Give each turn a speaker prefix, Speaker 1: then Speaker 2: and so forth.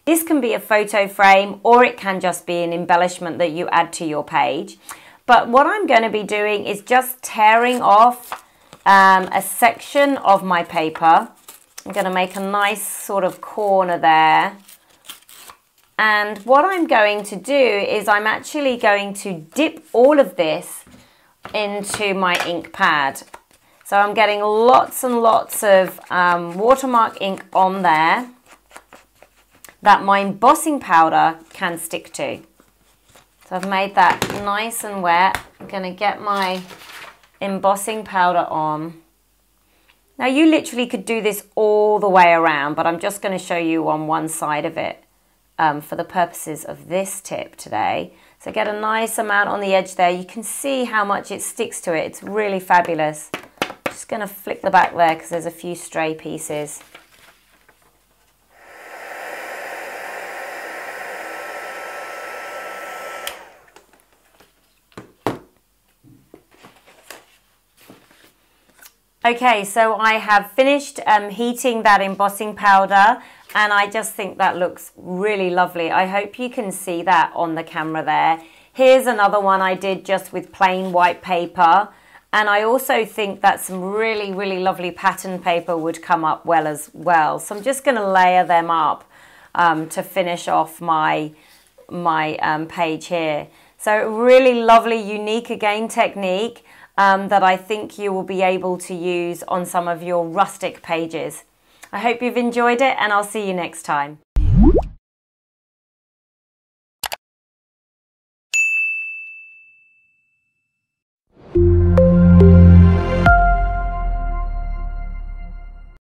Speaker 1: This can be a photo frame or it can just be an embellishment that you add to your page. But what I'm going to be doing is just tearing off a section of my paper. I'm going to make a nice sort of corner there. And what I'm going to do is I'm actually going to dip all of this into my ink pad. So I'm getting lots and lots of watermark ink on there that my embossing powder can stick to. So I've made that nice and wet. I'm going to get my embossing powder on. Now you literally could do this all the way around, but I'm just going to show you on one side of it for the purposes of this tip today. So get a nice amount on the edge there. You can see how much it sticks to it. It's really fabulous. Just going to flick the back there because there's a few stray pieces. Okay, so I have finished heating that embossing powder, and I just think that looks really lovely. I hope you can see that on the camera there. Here's another one I did just with plain white paper, and I also think that some really, really lovely pattern paper would come up well as well. So I'm just going to layer them up to finish off my page here. So really lovely, unique again technique. That I think you will be able to use on some of your rustic pages. I hope you've enjoyed it, and I'll see you next time.